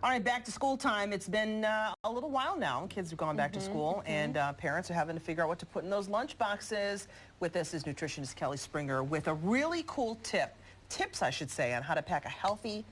All right, back to school time. It's been a little while now. Kids have gone back to school, and parents are having to figure out what to put in those lunch boxes. With us is Nutritionist Kelly Springer with a really cool tips I should say, on how to pack a healthy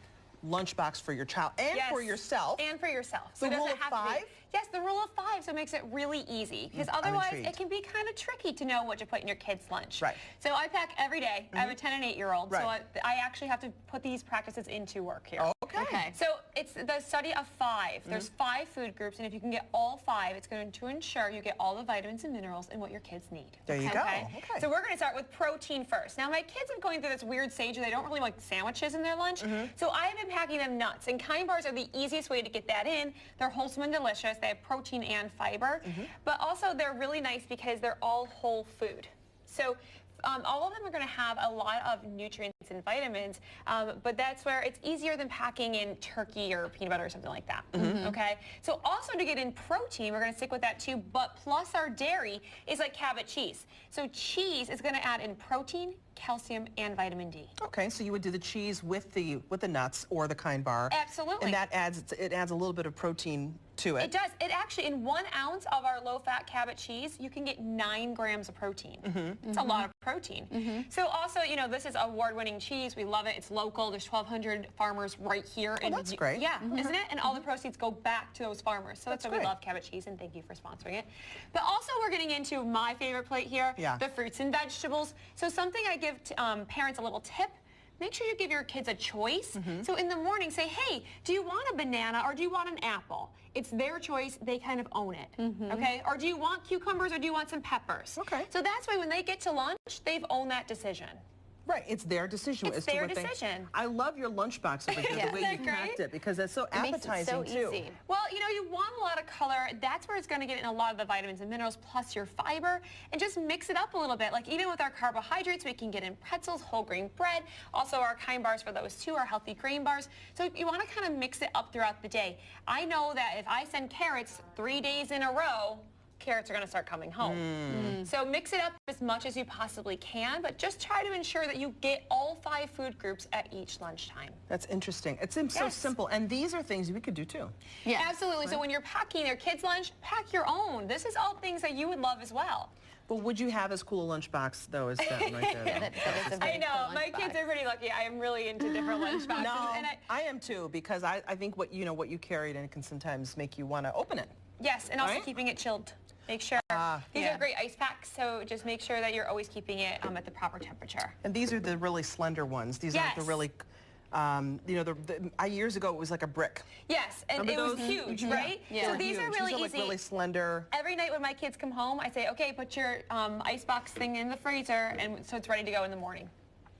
lunchbox for your child and for yourself. And for yourself. So the rule of 5? Yes, the rule of 5, so it makes it really easy. Because otherwise, it can be kind of tricky to know what to put in your kid's lunch. Right. So I pack every day. I have a 10 and 8-year-old, so I actually have to put these practices into work here. Okay. So it's the study of 5. There's 5 food groups, and if you can get all 5, it's going to ensure you get all the vitamins and minerals and what your kids need. There you go. Okay. So we're going to start with protein first. Now, my kids are going through this weird stage where they don't really like sandwiches in their lunch, so I've been packing them nuts, and Kind Bars are the easiest way to get that in. They're wholesome and delicious. They have protein and fiber, but also they're really nice because they're all whole food. So all of them are going to have a lot of nutrients and vitamins, but that's where it's easier than packing in turkey or peanut butter or something like that. Okay. So also to get in protein, we're going to stick with that too, but plus our dairy is like Cabot cheese. So cheese is going to add in protein, calcium, and vitamin D. Okay, so you would do the cheese with the nuts or the Kind Bar. Absolutely. And that adds a little bit of protein to it. It does. It actually, in 1 ounce of our low-fat Cabot cheese, you can get 9 grams of protein. It's a lot of protein. So also, you know, this is award-winning cheese. We love it. It's local. There's 1,200 farmers right here. Oh, that's great. Yeah, isn't it? And all the proceeds go back to those farmers. So that's why we love Cabot cheese, and thank you for sponsoring it. But also, we're getting into my favorite plate here, the fruits and vegetables. So something I give to, parents a little tip. Make sure you give your kids a choice. So in the morning, say, hey, do you want a banana or do you want an apple? It's their choice. They kind of own it. Okay? Or do you want cucumbers or do you want some peppers? Okay. So that's why when they get to lunch, they've owned that decision. Right, it's their decision. It's their decision. I love your lunchbox over here, the way you packed it, because it's so appetizing, makes it so easy. Well, you know, you want a lot of color. That's where it's going to get in a lot of the vitamins and minerals, plus your fiber, and just mix it up a little bit. Like even with our carbohydrates, we can get in pretzels, whole grain bread. Also, our Kind Bars for those too, our healthy grain bars. So you want to kind of mix it up throughout the day. I know that if I send carrots 3 days in a row, carrots are going to start coming home. So mix it up as much as you possibly can, but just try to ensure that you get all 5 food groups at each lunchtime. That's interesting. It seems so simple, and these are things we could do too. Yeah, absolutely. So when you're packing your kids' lunch, pack your own. This is all things that you would love as well. But would you have as cool a lunchbox, though, as that right there? I know. My kids are pretty lucky. I am really into different lunchboxes. No, and I am too, because I think what you carried in can sometimes make you want to open it. Yes, and also keeping it chilled. Make sure. These are great ice packs, so just make sure that you're always keeping it at the proper temperature. And these are the really slender ones. These aren't the really, you know, years ago it was like a brick. Yes, and it was huge, right? So these are really easy. These are like really slender. Every night when my kids come home, I say, okay, put your ice box thing in the freezer, and so it's ready to go in the morning.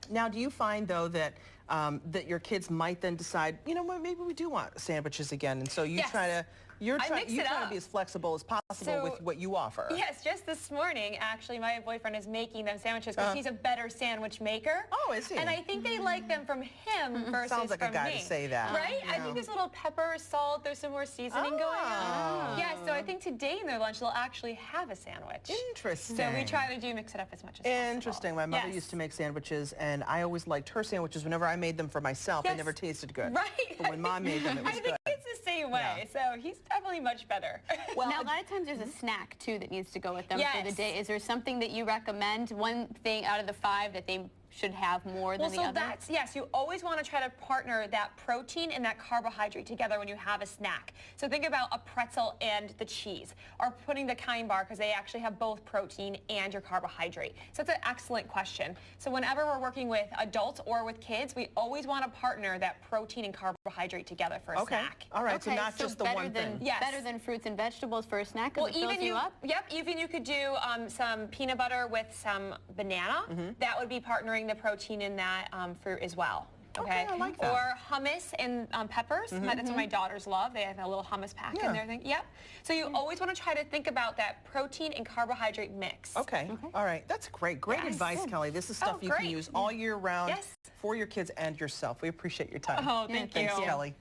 Now, do you find, though, that that your kids might then decide, you know what, maybe we do want sandwiches again, and so you try to you try to be as flexible as possible with what you offer. Yes, just this morning, actually, my boyfriend is making them sandwiches because he's a better sandwich maker. Oh, is he? And I think they like them from him versus Sounds like from a guy me. to say that. Right? I think there's a little pepper, salt, there's some more seasoning going on. Yeah, so I think today in their lunch, they'll actually have a sandwich. Interesting. So we try to mix it up as much as possible. Interesting. My mother used to make sandwiches, and I always liked her sandwiches. Whenever I made them for myself, they never tasted good. Right. But when Mom made them, it was good. I think it's the same way, so he's definitely much better. Well, now a lot of times there's a snack too that needs to go with them for the day. Is there something that you recommend? One thing out of the 5 that they should have more than the other? Yes, you always want to try to partner that protein and that carbohydrate together when you have a snack. So think about a pretzel and the cheese, or putting the Kind Bar, because they actually have both protein and your carbohydrate. So that's an excellent question. So whenever we're working with adults or with kids, we always want to partner that protein and carbohydrate together for a snack. All right, so not just the one thing. Better than fruits and vegetables for a snack, because it fills you up? Yep, even you could do some peanut butter with some banana. That would be partnering the protein in that fruit as well. Okay, I like that. Or hummus and peppers. That's what my daughters love. They have a little hummus pack in their thing. Yep. So you always want to try to think about that protein and carbohydrate mix. Okay. All right. That's great. Great advice, Kelly. This is stuff you can use all year round for your kids and yourself. We appreciate your time. Oh, thank you. Thanks, Kelly.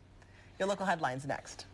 Your local headlines next.